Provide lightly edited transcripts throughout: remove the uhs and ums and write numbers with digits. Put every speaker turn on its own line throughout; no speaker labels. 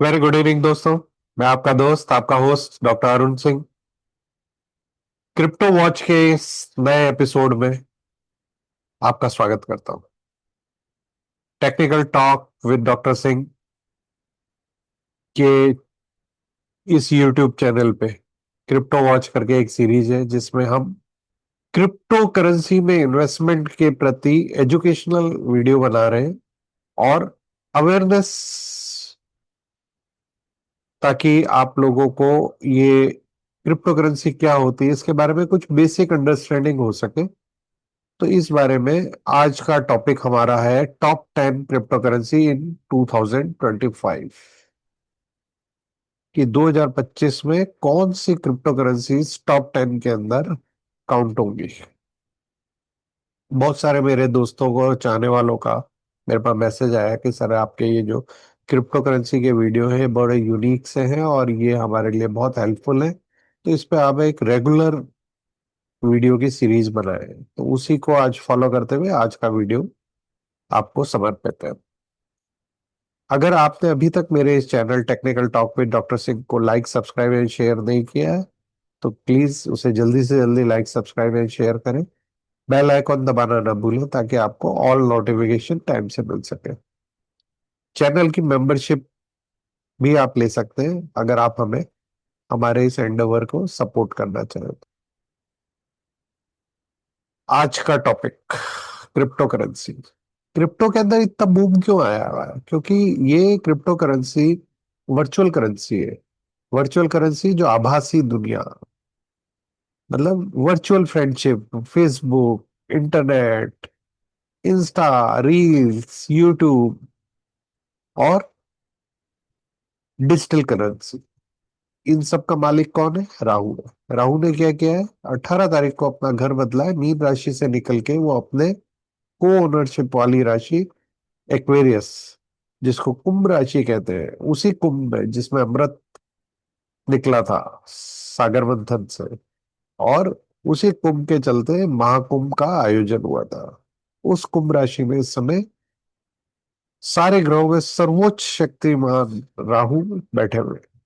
Very good evening दोस्तों। मैं आपका दोस्त, आपका host doctor Arun Singh, crypto watch के इस नए एपिसोड में आपका स्वागत करता हूं। Technical talk with doctor Singh के इस यूट्यूब चैनल पे क्रिप्टो वॉच करके एक सीरीज है जिसमें हम क्रिप्टो करेंसी में इन्वेस्टमेंट के प्रति एजुकेशनल वीडियो बना रहे हैं और अवेयरनेस, ताकि आप लोगों को ये क्रिप्टो करेंसी क्या होती है इसके बारे में कुछ बेसिक अंडरस्टैंडिंग हो सके। तो इस बारे में आज का टॉपिक हमारा है टॉप 10 क्रिप्टो करेंसी इन 2025 कि 2025 में कौन सी क्रिप्टो करेंसीज टॉप 10 के अंदर काउंट होंगी। बहुत सारे मेरे दोस्तों को, चाहने वालों का मेरे पास मैसेज आया कि सर आपके ये जो क्रिप्टो करेंसी के वीडियो हैं बड़े यूनिक से हैं और ये हमारे लिए बहुत हेल्पफुल है, तो इस पे आप एक रेगुलर वीडियो की सीरीज बनाए। तो उसी को आज फॉलो करते हुए आज का वीडियो आपको समर्पित है। अगर आपने अभी तक मेरे इस channel technical talk with doctor Singh को लाइक, सब्सक्राइब एंड शेयर नहीं किया है तो प्लीज उसे जल्दी से जल्दी लाइक, सब्सक्राइब एंड शेयर करें। बेल आइकॉन दबाना ना भूलें ताकि आपको ऑल नोटिफिकेशन टाइम से मिल सके। चैनल की मेंबरशिप भी आप ले सकते हैं अगर आप हमें हमारे इस एंडेवर को सपोर्ट करना चाहें तो। आज का टॉपिक क्रिप्टो करेंसी। क्रिप्टो के अंदर इतना बूम क्यों आया हुआ है? क्योंकि ये क्रिप्टो करेंसी वर्चुअल करेंसी है। वर्चुअल करेंसी जो आभासी दुनिया, मतलब virtual friendship, Facebook, internet, Insta, reels, YouTube और डिजिटल करेंसी, इन सब का मालिक कौन है? राहु है। राहु ने क्या किया है? 18 तारीख को अपना घर बदला है। मीन राशि से निकल के वो अपने को ओनरशिप वाली राशि एक्वेरियस, जिसको कुंभ राशि कहते हैं, उसी कुंभ में जिसमें अमृत निकला था सागर मंथन से, और उसी कुंभ के चलते महाकुंभ का आयोजन हुआ था। उस कुंभ राशि में इस समय सारे ग्रहों में सर्वोच्च शक्तिमान राहु बैठे हुए हैं।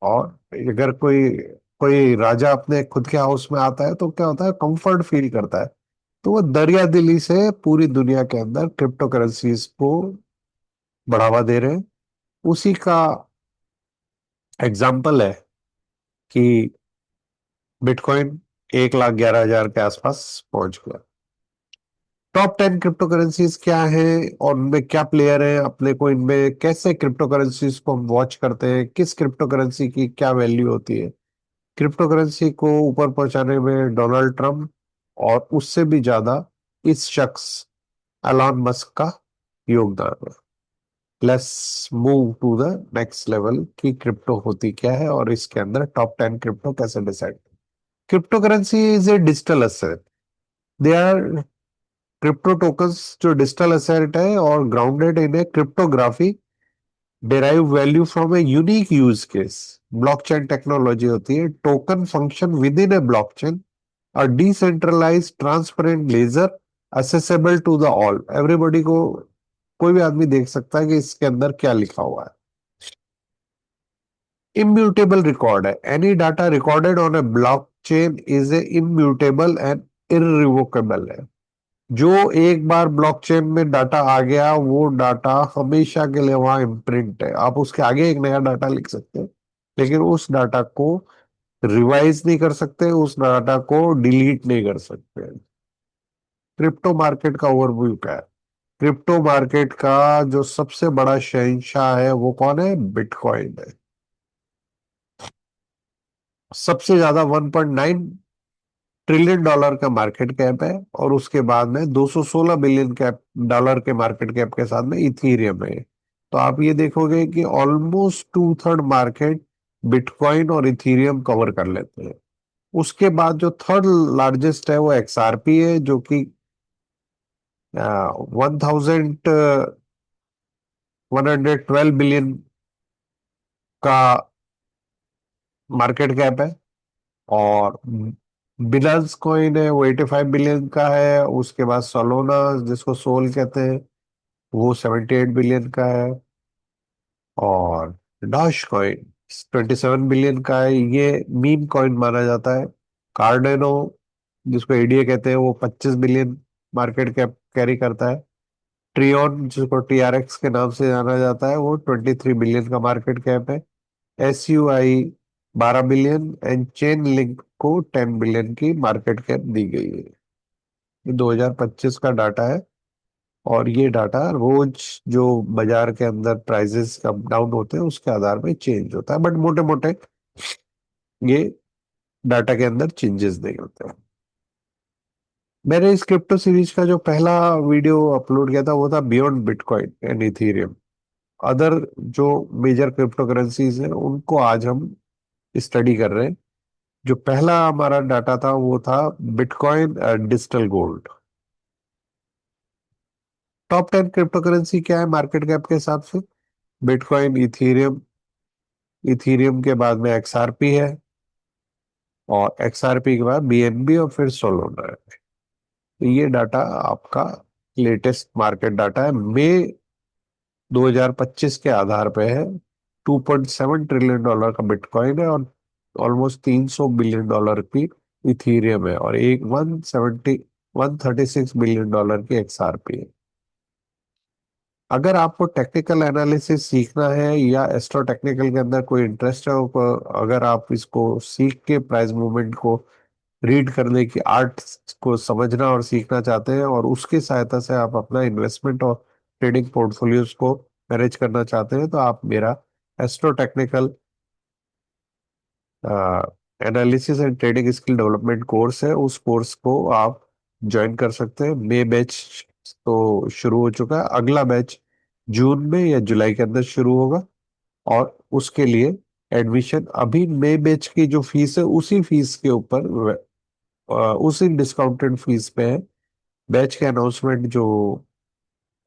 और अगर कोई कोई राजा अपने खुद के हाउस में आता है तो क्या होता है? कंफर्ट फील करता है। तो वो दरिया दिली से पूरी दुनिया के अंदर क्रिप्टो करेंसीज को बढ़ावा दे रहे हैं। उसी का एग्जाम्पल है कि बिटकॉइन 1,11,000 के आसपास पहुंच गया। टॉप 10 क्रिप्टो करेंसीज क्या है और उनमें क्या प्लेयर हैं, अपने को इनमें कैसे क्रिप्टो करेंसीज को हम वॉच करते हैं, किस क्रिप्टो करेंसी की क्या वैल्यू होती है। क्रिप्टो करेंसी को ऊपर पहुंचाने में डोनाल्ड ट्रम्प और उससे भी ज्यादा इस शख्स एलॉन मस्क का योगदान है। Let's move to the next level कि क्रिप्टो होती क्या है और इसके अंदर टॉप 10 क्रिप्टो कैसे decide. Crypto currency is a digital asset. They are crypto tokens जो डिजिटल एसेट है और grounded in a cryptography, derive value from a unique use case. Blockchain technology होती है। Token function within a blockchain, a decentralised transparent ledger accessible to the all. Everybody को, कोई भी आदमी देख सकता है कि इसके अंदर क्या लिखा हुआ है। इम्यूटेबल रिकॉर्ड है। Any data recorded on A blockchain is a immutable and irrevocable है। जो एक बार ब्लॉकचेन में डाटा आ गया वो डाटा हमेशा के लिए वहां इम्प्रिंट है। आप उसके आगे एक नया डाटा लिख सकते हैं लेकिन उस डाटा को रिवाइज नहीं कर सकते, उस डाटा को डिलीट नहीं कर सकते। क्रिप्टो मार्केट का ओवरव्यू क्या है? क्रिप्टो मार्केट का जो सबसे बड़ा शहंशाह है वो कौन है? बिटकॉइन है। सबसे ज्यादा 1.9 ट्रिलियन डॉलर का मार्केट कैप है और उसके बाद में 216 बिलियन कैप डॉलर के मार्केट कैप के साथ में इथीरियम है। तो आप ये देखोगे कि ऑलमोस्ट 2/3 मार्केट बिटकॉइन और इथीरियम कवर कर लेते हैं। उसके बाद जो थर्ड लार्जेस्ट है वो एक्सआरपी है, जो कि 1,112 बिलियन का मार्केट कैप है। और बिनांस कॉइन है वो 85 बिलियन का है। उसके बाद सोलोना, जिसको सोल कहते हैं, वो 78 बिलियन का है। और डॉश कॉइन 27 बिलियन का है। ये मीम कॉइन माना जाता है। कार्डेनो जिसको एडीए कहते हैं वो 25 बिलियन मार्केट कैप कैरी करता है। ट्रियन जिसको टीआरएक्स के नाम से जाना जाता है वो 23 बिलियन का मार्केट कैप है। एसयूआई 12 बिलियन एंड चेन लिंक को 10 बिलियन की मार्केट कैप दी गई है। ये 2025 का डाटा है। और ये डाटा रोज जो बाजार के अंदर प्राइसेस अप डाउन होते हैं उसके आधार में चेंज होता है, बट मोटे मोटे ये डाटा के अंदर चेंजेस नहीं होते हैं। मैंने इस क्रिप्टो सीरीज का जो पहला वीडियो अपलोड किया था वो था beyond bitcoin and Ethereum. Other जो मेजर क्रिप्टो करेंसीज हैं उनको आज हम स्टडी कर रहे हैं। जो पहला हमारा डाटा था वो था bitcoin digital gold. Top 10 crypto currency क्या है मार्केट कैप के हिसाब से? बिटकॉइन, इथीरियम, इथीरियम के बाद में एक्सआरपी है, और एक्सआरपी के बाद बीएनबी और फिर सोलोना है। तो ये डाटा आपका लेटेस्ट मार्केट डाटा है, मई 2025 के आधार पे है। 2.7 ट्रिलियन डॉलर का बिटकॉइन है और ऑलमोस्ट 300 बिलियन डॉलर की इथीरियम है, और एक 136 बिलियन डॉलर की एक्सआरपी है। अगर आपको टेक्निकल एनालिसिस सीखना है या एस्ट्रो टेक्निकल के अंदर कोई इंटरेस्ट है, अगर आप इसको सीख के प्राइस मूवमेंट को रीड करने की आर्ट को समझना और सीखना चाहते हैं, और उसकी सहायता से आप अपना इन्वेस्टमेंट और ट्रेडिंग पोर्टफोलियोज को मैनेज करना चाहते हैं, तो आप मेरा astro technical analysis and trading skill development course है, उस कोर्स को आप ज्वाइन कर सकते हैं। मे बैच तो शुरू हो चुका है, अगला बैच जून में या जुलाई के अंदर शुरू होगा। और उसके लिए एडमिशन अभी मई बैच की जो फीस है उसी फीस के ऊपर, उसी डिस्काउंटेड फीस पे है। बैच के अनाउंसमेंट जो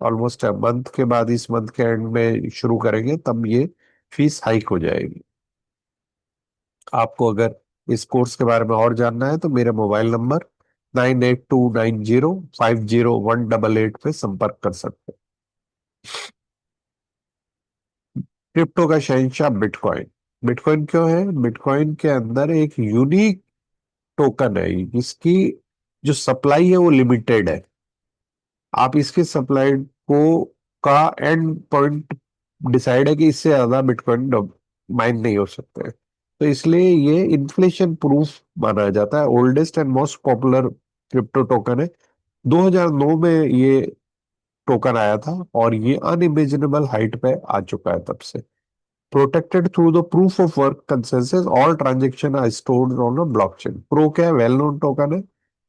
ऑलमोस्ट मंथ के बाद, इस मंथ के एंड में शुरू करेंगे, तब ये फीस हाइक हो जाएगी। आपको अगर इस कोर्स के बारे में और जानना है तो मेरे मोबाइल नंबर 9829050188 पे संपर्क कर सकते हैं। क्रिप्टो का शहंशाह बिटकॉइन। बिटकॉइन क्यों है? बिटकॉइन के अंदर एक यूनिक टोकन है जिसकी जो सप्लाई है वो लिमिटेड है। आप इसकी सप्लाई को का एंड पॉइंट डिसाइड है कि इससे ज्यादा बिटकॉइन माइन नहीं हो सकते हैं। तो इसलिए ये इन्फ्लेशन प्रूफ माना जाता है। Oldest and most popular crypto token है। 2009 में ये टोकन आया था और ये अनइमेजिनेबल हाइट पे आ चुका है तब से। Protected through the proof of work consensus, all transaction are stored on a blockchain. Pro क्या है? वेल नोन टोकन है,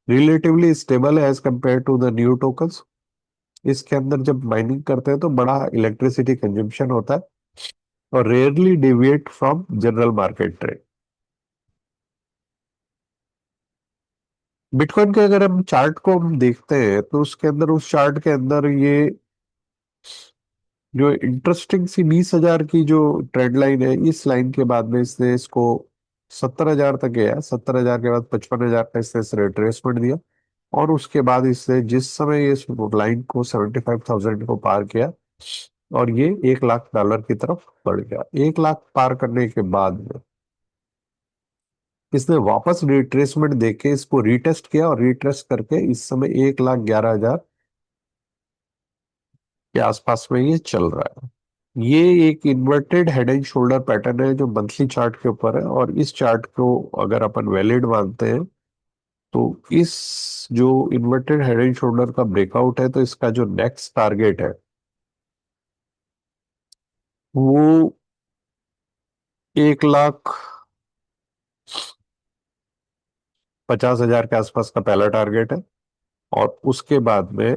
रिलेटिवली स्टेबल है as compare to the new tokens. इसके अंदर जब माइनिंग करते हैं तो बड़ा इलेक्ट्रिसिटी कंजम्पशन होता है और rarely deviate from general market trade. Bitcoin के अगर हम चार्ट को हम देखते हैं तो उसके अंदर, उस चार्ट के अंदर ये जो इंटरेस्टिंग सी 20,000 की जो ट्रेंड लाइन है, इस लाइन के बाद में इसने इसको 70,000 तक गया। 70,000 के बाद 55,000 का इसने रिट्रेसमेंट दिया, और उसके बाद इसने जिस समय ये लाइन को 75,000 को पार किया और ये 1 लाख डॉलर की तरफ बढ़ गया। 1 लाख पार करने के बाद में इसने वापस रिट्रेसमेंट देके इसको रीटेस्ट किया, और रीटेस्ट करके इस समय 1,11,000 के आसपास में ये चल रहा है। ये एक inverted head and shoulder pattern है जो मंथली चार्ट के ऊपर है, और इस चार्ट को अगर अपन वैलिड मानते हैं तो इस जो इन्वर्टेड हेड एंड शोल्डर का ब्रेकआउट है, तो इसका जो नेक्स्ट टारगेट है वो 1,50,000 के आसपास का पहला टारगेट है। और उसके बाद में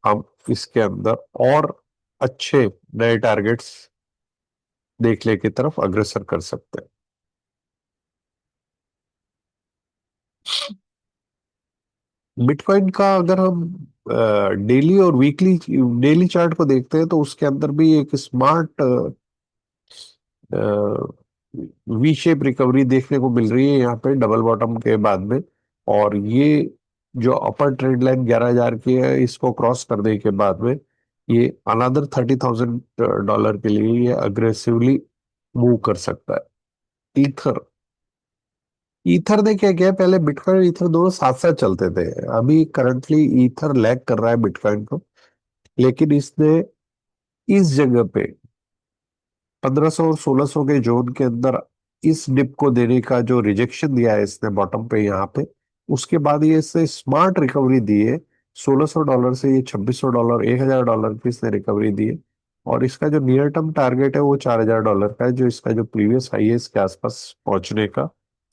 हम इसके अंदर और अच्छे नए टारगेट्स देखने की तरफ अग्रसर कर सकते हैं। बिटकॉइन का अगर हम डेली और वीकली, डेली चार्ट को देखते हैं तो उसके अंदर भी एक स्मार्ट वी शेप रिकवरी देखने को मिल रही है यहाँ पे डबल बॉटम के बाद में। और ये जो अपर ट्रेंड लाइन 11,000 की है, इसको क्रॉस करने के बाद में ये अनदर $30,000 के लिए ये अग्रेसिवली मूव कर सकता है। ईथर, ईथर ने क्या किया, पहले बिटकॉइन ईथर दोनों साथ साथ चलते थे। अभी करंटली ईथर लैग कर रहा है बिटकॉइन को, लेकिन इसने इस जगह पे 1500 और 1600 के जोन के अंदर इस डिप को देने का जो रिजेक्शन दिया है इसने बॉटम पे यहाँ पे, उसके बाद ये इसने स्मार्ट रिकवरी दी है। $1600 से ये $2600, $1000 की इसने रिकवरी दी है। और इसका जो नियर टर्म टारगेट है वो $4000 का है, जो इसका जो प्रीवियस हाई है इसके आसपास पहुंचने का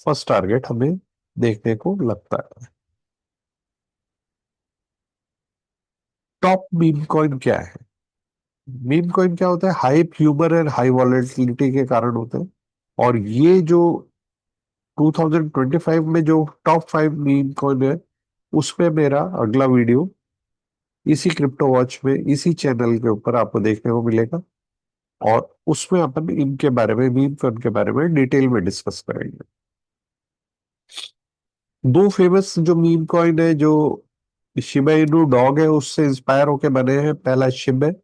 फर्स्ट टारगेट हमें देखने को लगता है। टॉप मीम कॉइन क्या है? मीम कॉइन क्या होता है? High humour and high volatility के कारण होते हैं। और ये जो 2025 में जो टॉप 5 मीम कॉइन है, उसमें मेरा अगला वीडियो इसी क्रिप्टो वॉच में इसी चैनल के ऊपर आपको देखने को मिलेगा। और उसमें अपन इनके बारे में, मीम कॉइन के बारे में डिटेल में डिस्कस करेंगे। दो फेमस जो मीम कॉइन है जो शिबा इनू डॉग है उससे इंस्पायर होके बने हैं, पहला शिब है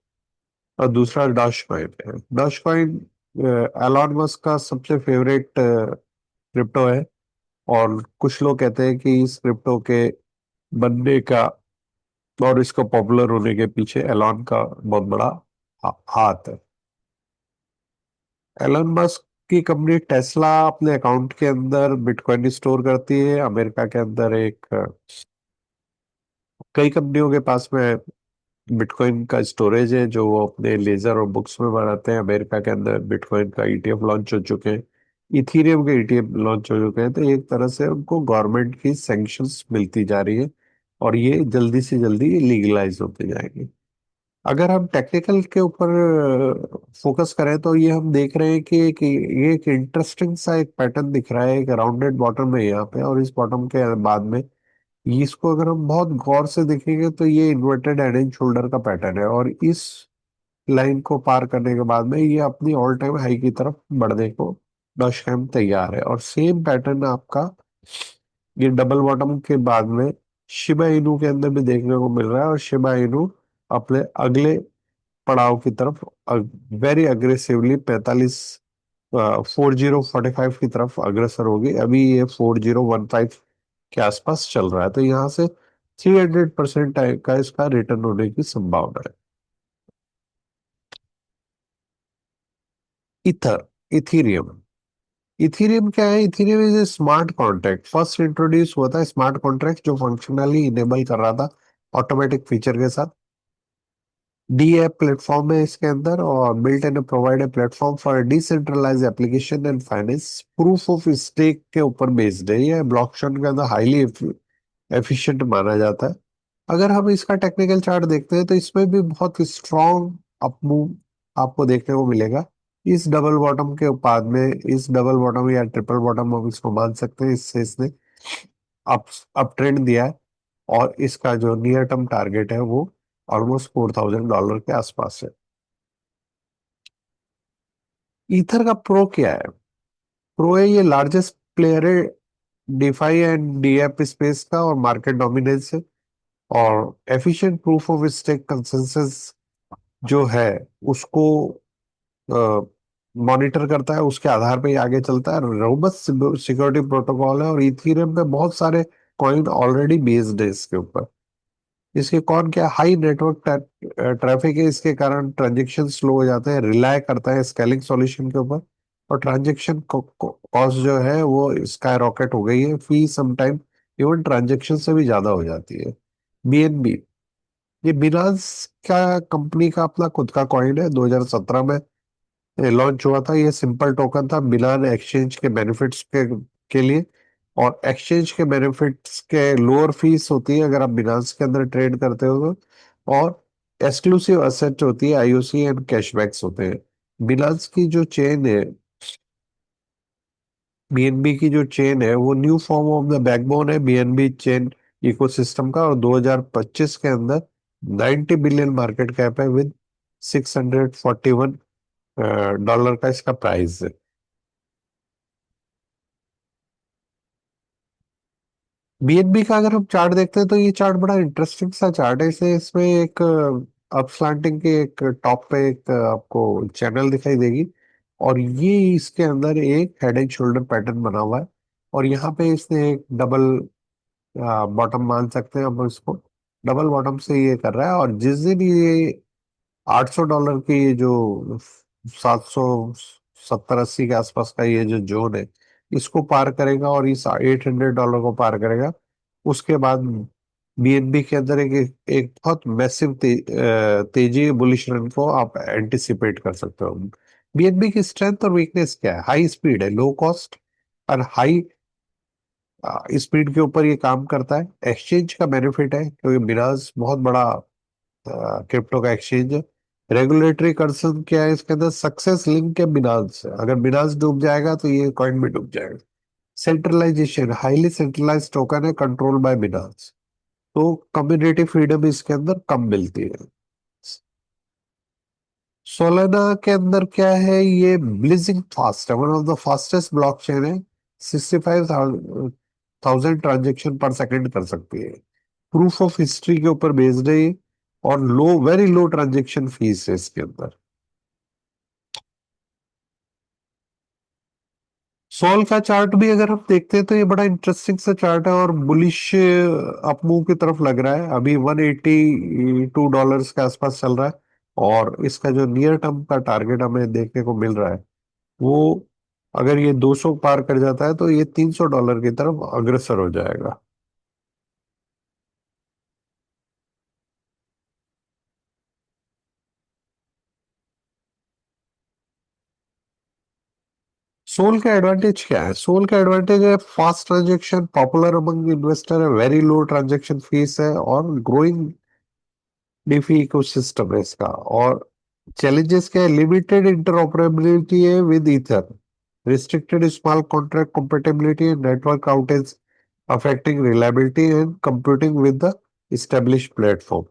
और दूसरा डॉज कॉइन है। डॉज कॉइन एलॉन मस्क का सबसे फेवरेट क्रिप्टो है। और कुछ लोग कहते हैं कि इस क्रिप्टो के बनने का और इसको पॉपुलर होने के पीछे एलॉन का बहुत बड़ा हाथ है। एलन मस्क की कंपनी टेस्ला अपने अकाउंट के अंदर बिटकॉइन स्टोर करती है। अमेरिका के अंदर एक कई कंपनियों के पास में बिटकॉइन का स्टोरेज है जो वो अपने लेजर और बुक्स में बनाते हैं। अमेरिका के अंदर बिटकॉइन का ईटीएफ लॉन्च हो चुके हैं, इथीरियम के ईटीएफ लॉन्च हो चुके हैं। तो एक तरह से उनको गवर्नमेंट की सैंक्शंस मिलती जा रही है और ये जल्दी से जल्दी लीगलाइज होते जाएंगे। अगर हम टेक्निकल के ऊपर फोकस करें तो ये हम देख रहे हैं कि ये एक इंटरेस्टिंग सा एक पैटर्न दिख रहा है। एक राउंडेड बॉटम है यहाँ पे, और इस बॉटम के बाद में इसको अगर हम बहुत गौर से देखेंगे तो ये इन्वर्टेड हेड एंड शोल्डर का पैटर्न है। और इस लाइन को पार करने के बाद में ये अपनी ऑल टाइम हाई की तरफ बढ़ने को दशकम तैयार है। और सेम पैटर्न आपका ये डबल बॉटम के बाद में शिबा इनू के अंदर भी देखने को मिल रहा है। और शिबा इनू अपने अगले पड़ाव की तरफ वेरी अग्रेसिवली 4045 की तरफ अग्रसर होगी। अभी ये 4015 के आसपास चल रहा है, तो यहाँ से 300% का इसका रिटर्न होने की संभावना है। इथर, इथीरियम, इथीरियम क्या है? Ethereum is a smart contract. First introduce हुआ था स्मार्ट कॉन्ट्रैक्ट जो फंक्शनली इनेबल कर रहा था ऑटोमेटिक फीचर के साथ। डी ऐप प्लेटफॉर्म है इसके अंदर, और built and provide a platform for decentralise application and finance. Proof of stake के ऊपर बेस्ड है ये, ब्लॉकचेन के अंदर हाईली एफिशिएंट माना जाता है। अगर हम इसका टेक्निकल चार्ट देखते हैं तो इसमें भी बहुत स्ट्रॉन्ग अप मूव आपको देखने को मिलेगा। इस डबल बॉटम के बाद में, इस डबल बॉटम या ट्रिपल बॉटम हम इसको मान सकते हैं, इससे इसने अप अप ट्रेंड दिया है। और इसका जो नियर टर्म टारगेट है वो ऑलमोस्ट $4000 के आसपास है। ईथर का प्रो क्या है? प्रो है ये लार्जेस्ट प्लेयर है डिफाई एंड डीएप स्पेस का, और मार्केट डोमिनेंस है। और efficient proof of stake consensus जो है उसको मॉनिटर करता है, उसके आधार पे ये आगे चलता है। रोबस्ट सिक्योरिटी प्रोटोकॉल है, और इथीरियम पे बहुत सारे कॉइन ऑलरेडी बेस्ड है इसके ऊपर। इसके कौन क्या हाई नेटवर्क ट्रैफिक है, इसके कारण ट्रांजेक्शन स्लो हो जाते हैं। रिलाय करता है स्केलिंग सॉल्यूशन के ऊपर, और ट्रांजेक्शन कॉस्ट जो है वो स्काई रॉकेट हो गई है। फी समटाइम इवन ट्रांजेक्शन से भी ज्यादा हो जाती है। बीएनबी, ये बिनांस का कंपनी का अपना खुद का कॉइन है। 2017 में लॉन्च हुआ था। ये सिंपल टोकन था बिना एक्सचेंज के बेनिफिट्स के लिए। और एक्सचेंज के बेनिफिट्स के लोअर फीस होती है अगर आप बिनांस के अंदर ट्रेड करते हो तो। और एक्सक्लूसिव असेट होती है आईओसी एंड कैशबैक्स होते हैं। बिनांस की जो चेन है, बीएनबी की जो चेन है, वो new form of the backbone है बीएनबी चेन इकोसिस्टम का। और 2025 के अंदर 90 बिलियन मार्केट कैप है विद $641 का इसका प्राइस है। बीएनबी का अगर हम चार्ट देखते हैं तो ये चार्ट बड़ा इंटरेस्टिंग सा चार्ट है। इसे इसमें एक अप स्लैंटिंग के एक टॉप पे एक आपको चैनल दिखाई देगी, और ये इसके अंदर एक हेड एंड शोल्डर पैटर्न बना हुआ है, और यहाँ पे इसने एक डबल बॉटम मान सकते हैं हम इसको, डबल बॉटम से ये कर रहा है। और जिस दिन ये $800 की ये जो 770-80 के आसपास का ये जो जोन है, इसको पार करेगा और इस $800 को पार करेगा, उसके बाद बीएनबी के अंदर एक बहुत मैसिव तेजी बुलिश रन को आप एंटिसिपेट कर सकते हो। बीएनबी की स्ट्रेंथ और वीकनेस क्या है? हाई स्पीड है, लो कॉस्ट और हाई स्पीड के ऊपर ये काम करता है। एक्सचेंज का बेनिफिट है क्योंकि बिनास बहुत बड़ा क्रिप्टो का एक्सचेंज है। रेगुलेटरी कंसर्न क्या है इसके अंदर? सक्सेस लिंक है बिनास से, अगर बिनास डूब जाएगा तो ये कॉइन भी डूब जाएगा। सेंट्रलाइजेशन, हाईली सेंट्रलाइज टोकन है, कंट्रोल बाय बिनास, तो कम्युनिटी फ्रीडम इसके अंदर कम मिलती है। सोलाना के अंदर क्या है? ये ब्लिजिंग फास्ट है, one of the fastest blockchain है। 65,000 ट्रांजेक्शन पर सेकंड कर सकती है। प्रूफ ऑफ हिस्ट्री के ऊपर बेस्ड है ये, और लो, वेरी लो ट्रांजेक्शन फीस है इसके अंदर। सोल का चार्ट भी अगर हम देखते हैं तो ये बड़ा इंटरेस्टिंग सा चार्ट है, और बुलिश अपमूव की तरफ लग रहा है। अभी $182 के आसपास चल रहा है, और इसका जो नियर टर्म का टारगेट हमें देखने को मिल रहा है, वो अगर ये 200 पार कर जाता है तो ये $300 की तरफ अग्रसर हो जाएगा। सोल का एडवांटेज क्या है? सोल का एडवांटेज है fast transaction, popular among investor है, वेरी लो ट्रांजैक्शन फीस है, और ग्रोइंग डीफी इकोसिस्टम है इसका। और चैलेंजेस क्या है? लिमिटेड इंटरऑपरेबिलिटी है with ether, restricted small contract compatibility and network outage affecting reliability and computing with the established platform।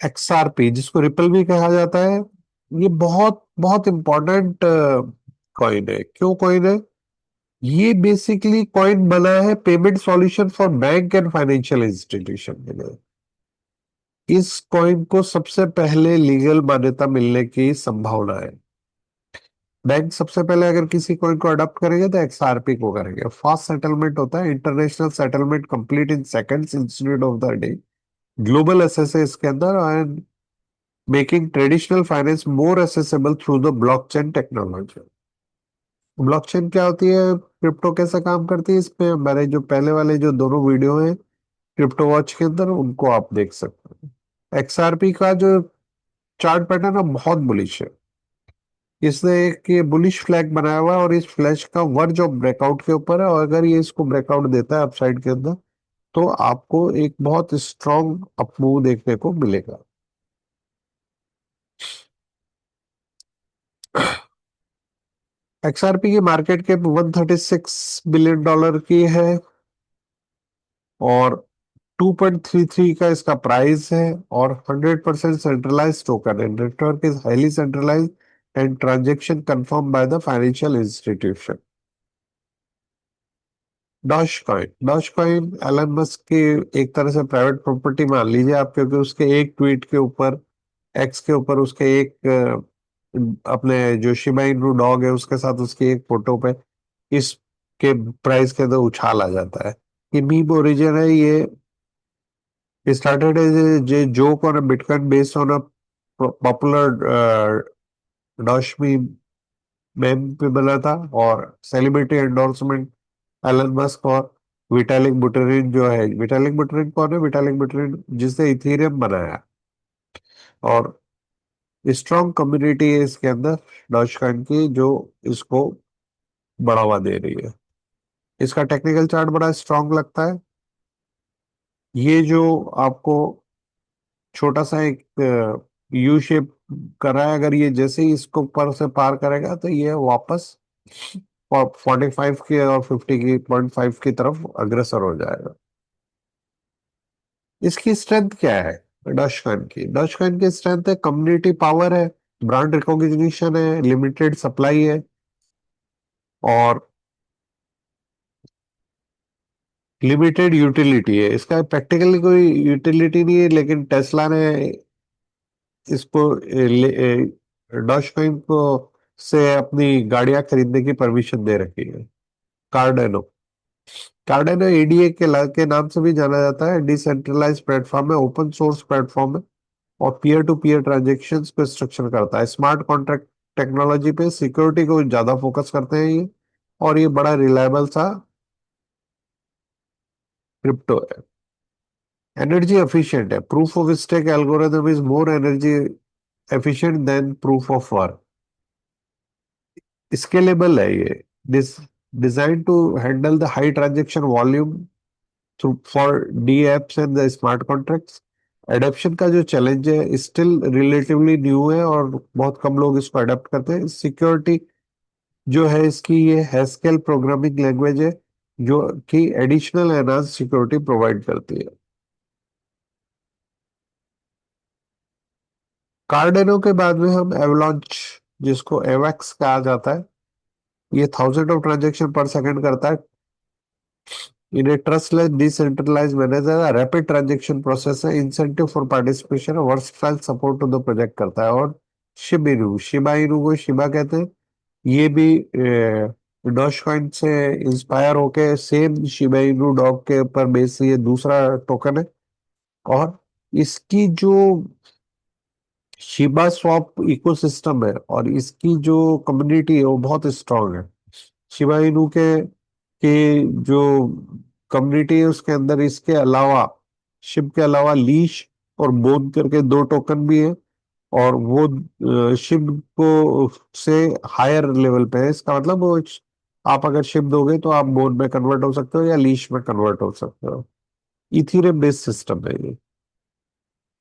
XRP, जिसको रिपल भी कहा जाता है, ये बहुत बहुत इंपॉर्टेंट कॉइन है। क्यों कॉइन है? ये बेसिकली कॉइन बना है payment solution for bank and financial institution के लिए। इस कॉइन को सबसे पहले लीगल मान्यता मिलने की संभावना है। बैंक सबसे पहले अगर किसी कॉइन को अडॉप्ट करेंगे तो XRP को करेंगे। फास्ट सेटलमेंट होता है, international settlement complete in seconds instead of the day. Global access है इसके अंदर, and making traditional finance more accessible through the blockchain technology. Blockchain क्या होती है, क्रिप्टो कैसे काम करती है, इसमें हमारे जो पहले वाले जो दोनों वीडियो हैं क्रिप्टो वॉच के अंदर, उनको आप देख सकते हैं। XRP का जो चार्ट पैटर्न है बहुत बुलिश है। इसने एक ये बुलिश फ्लैग बनाया हुआ है, और इस फ्लैश का वर्ज ऑफ ब्रेकआउट के ऊपर है, और अगर ये इसको ब्रेकआउट देता है अपसाइड के अंदर, तो आपको एक बहुत स्ट्रॉन्ग अपमूव देखने को मिलेगा। XRP की मार्केट कैप $136 बिलियन की है, और 2.33 का इसका प्राइस है, और 100% सेंट्रलाइज टोकन है। Network is highly centralise and transaction confirm by the financial institution. Doge coin Elon Musk की एक तरह से प्राइवेट प्रॉपर्टी मान लीजिए आप, क्योंकि उसके एक ट्वीट के ऊपर, एक्स के ऊपर, उसके एक अपने जो शिबा इनू डॉग है उसके साथ उसकी एक फोटो पे इसके प्राइस के अंदर उछाल आ जाता है। ये मीम ओरिजिन है। ये started as a joke on a bitcoin based on a popular Doge meme meme पे बना था, और सेलिब्रिटी एंडोर्समेंट एलन मस्क और विटालिक बुटेरिन जो है। विटालिक बुटेरिन कौन है? विटालिक बुटेरिन जिसने इथेरियम बनाया, और स्ट्रॉन्ग कम्युनिटी है इसके अंदर डॉजकॉइन की, जो इसको बढ़ावा दे रही है। इसका टेक्निकल चार्ट बड़ा स्ट्रॉन्ग लगता है। ये जो आपको छोटा सा एक यू शेप कर रहा है, अगर ये जैसे ही इसको ऊपर से पार करेगा तो ये वापस 45 की और 50 की 0.5 की तरफ अग्रसर हो जाएगा। इसकी स्ट्रेंथ क्या है? डॉजकॉइन की स्ट्रेंथ है कम्युनिटी पावर है, ब्रांड रिकॉग्निशन है, लिमिटेड सप्लाई है, और लिमिटेड यूटिलिटी है इसका, प्रैक्टिकली कोई यूटिलिटी नहीं है, लेकिन टेस्ला ने इसको डॉज कॉइन को से अपनी गाड़ियां खरीदने की परमिशन दे रखी है। कार्डेनो, कार्डेनो एडीए के नाम से भी जाना जाता है। डिसेंट्रलाइज प्लेटफॉर्म है, ओपन सोर्स प्लेटफॉर्म है, और पीयर टू पीयर ट्रांजेक्शन्स को स्ट्रक्चर करता है। स्मार्ट कॉन्ट्रैक्ट टेक्नोलॉजी पे, सिक्योरिटी को ज्यादा फोकस करते हैं ये, और ये बड़ा रिलायबल सा क्रिप्टो है। एनर्जी एफिशिएंट है, proof of stake algorithm is more energy efficient than proof of work. Scalable है ये, design to handle the high transaction volume through for D apps and the smart contracts. Adoption का जो challenge है still relatively new है, और बहुत कम लोग इसको अडेप्ट करते हैं। सिक्योरिटी जो है इसकी, ये हैस्केल प्रोग्रामिंग लैंग्वेज है जो कि एडिशनल एनहांस सिक्योरिटी प्रोवाइड करती है। कार्डेनो के बाद में हम एवलांच, जिसको एवेक्स कहा जाता है, ये thousand of transaction per second करता है। इन a trustless decentralize manager, rapid transaction process है, incentive for participation, versatile support to the project करता है। और शिबा शिबा इनू को शिबा कहते हैं, ये भी डॉज कॉइन से इंस्पायर होके सेम शिबा इनू डॉग के ऊपर बेस ये दूसरा टोकन है। और इसकी जो शिबा स्वैप इकोसिस्टम है और इसकी जो कम्युनिटी है वो बहुत स्ट्रांग है। शिबा इनू के जो कम्युनिटी है उसके अंदर इसके अलावा, शिप के अलावा, लीश और बोन करके दो टोकन भी है। और वो शिप को से हायर लेवल पे है। इसका मतलब वो आप अगर शिप दोगे तो आप बोन में कन्वर्ट हो सकते हो या लीश में कन्वर्ट हो सकते हो। इथीरियम बेस्ड सिस्टम है ये।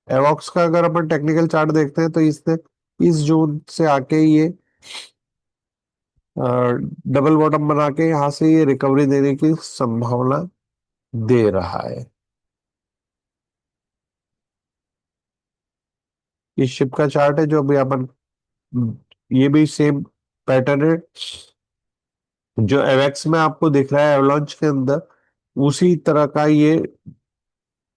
एवॉक्स का अगर अपन टेक्निकल चार्ट देखते हैं तो इसने इस जोन से आके ये डबल बॉटम बना के यहाँ से ये रिकवरी देने की संभावना दे रहा है। इस शिप का चार्ट है जो अभी अपन, ये भी सेम पैटर्न है जो एवेक्स में आपको दिख रहा है एवलॉन्च के अंदर, उसी तरह का ये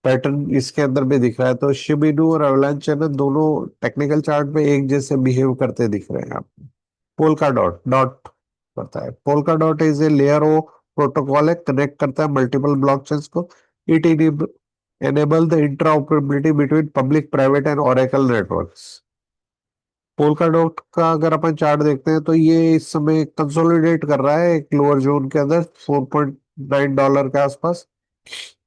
पैटर्न इसके अंदर भी दिख रहा है। तो शिब इनू और एवलांच है ना, दोनों टेक्निकल चार्ट पे एक जैसे बिहेव करते दिख रहे हैं आपको। पोल्का डॉट डॉट करता है, Polkadot is a layer O protocol है, कनेक्ट करता है मल्टीपल ब्लॉकचेन्स को। It enable the interoperability between public private and oracle networks। Polkadot का अगर अपन चार्ट देखते हैं तो ये इस समय कंसोलिडेट कर रहा है एक लोअर जोन के अंदर $4.9 के आसपास।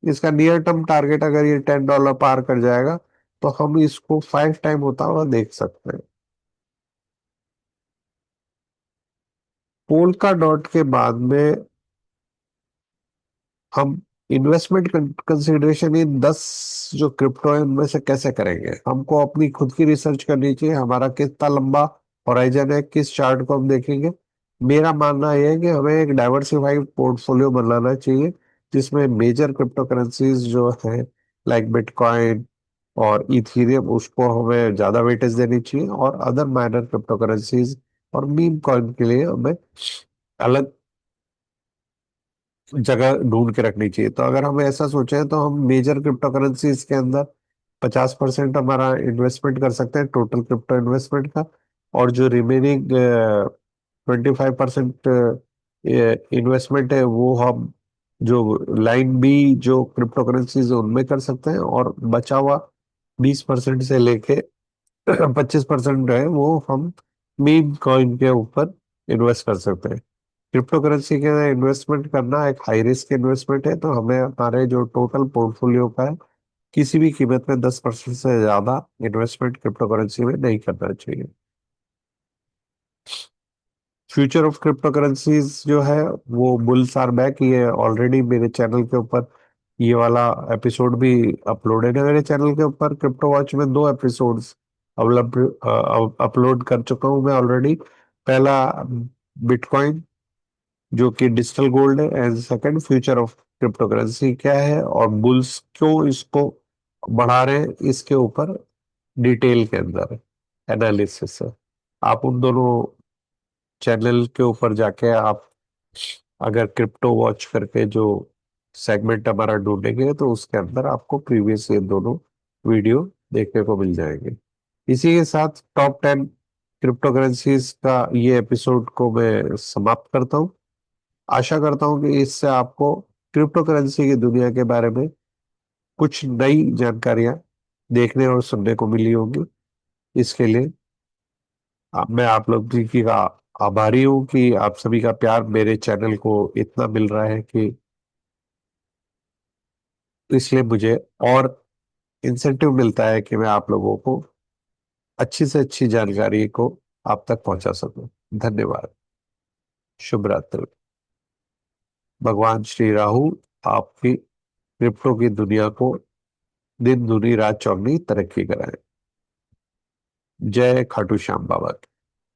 इसका नियर टर्म टारगेट अगर ये $10 पार कर जाएगा तो हम इसको 5 टाइम होता हुआ देख सकते हैं। पोल्का डॉट के बाद में हम इन्वेस्टमेंट कंसिडरेशन इन 10 जो क्रिप्टो है उनमें से कैसे करेंगे। हमको अपनी खुद की रिसर्च करनी चाहिए, हमारा कितना लंबा होराइजन है, किस चार्ट को हम देखेंगे। मेरा मानना यह है कि हमें एक डाइवर्सिफाइड पोर्टफोलियो बनाना चाहिए जिसमें मेजर क्रिप्टो करेंसीज जो है लाइक बिटकॉइन और इथीरियम, उसको हमें ज्यादा वेटेज देनी चाहिए, और अदर माइनर क्रिप्टो करेंसीज और मीम कॉइन के लिए हमें अलग जगह ढूंढ के रखनी चाहिए। तो अगर हम ऐसा सोचें तो हम मेजर क्रिप्टो करेंसीज के अंदर 50% हमारा इन्वेस्टमेंट कर सकते हैं टोटल क्रिप्टो इन्वेस्टमेंट का, और जो रिमेनिंग 25% इन्वेस्टमेंट है वो हम जो लाइन बी जो क्रिप्टो करेंसीज है उनमें कर सकते हैं, और बचा हुआ 20% से लेके 25% है वो हम मीम कॉइन के ऊपर इन्वेस्ट कर सकते हैं। क्रिप्टो करेंसी के अंदर इन्वेस्टमेंट करना एक हाई रिस्क इन्वेस्टमेंट है, तो हमें हमारे जो टोटल पोर्टफोलियो का है किसी भी कीमत में 10% से ज्यादा इन्वेस्टमेंट क्रिप्टो करेंसी में नहीं करना चाहिए। फ्यूचर ऑफ क्रिप्टो करेंसीज जो है वो बुल्स आर बैक, ये ऑलरेडी मेरे चैनल के ऊपर ये वाला एपिसोड भी अपलोडेड है। मेरे चैनल के ऊपर क्रिप्टो वॉच में 2 एपिसोड्स अपलोड कर चुका हूँ मैं ऑलरेडी। पहला बिटकॉइन जो कि डिजिटल गोल्ड है, and second future of crypto currency क्या है और बुल्स क्यों इसको बढ़ा रहे हैं, इसके ऊपर डिटेल के अंदर एनालिसिस है। आप उन दोनों चैनल के ऊपर जाके आप अगर क्रिप्टो वॉच करके जो सेगमेंट हमारा ढूंढेंगे तो उसके अंदर आपको प्रीवियस ये दोनों वीडियो देखने को मिल जाएंगे। इसी के साथ टॉप 10 क्रिप्टो करेंसीज का ये एपिसोड को मैं समाप्त करता हूँ। आशा करता हूँ कि इससे आपको क्रिप्टो करेंसी की दुनिया के बारे में कुछ नई जानकारियां देखने और सुनने को मिली होंगी। इसके लिए मैं आप लोग जी की का आभारी हूँ कि आप सभी का प्यार मेरे चैनल को इतना मिल रहा है कि इसलिए मुझे और इंसेंटिव मिलता है कि मैं आप लोगों को अच्छी से अच्छी जानकारी को आप तक पहुंचा सकूं। धन्यवाद। शुभ रात्रि। भगवान श्री राहु आपकी क्रिप्टो की दुनिया को दिन दूनी रात चौगनी तरक्की कराएं। जय खाटू श्याम बाबा की।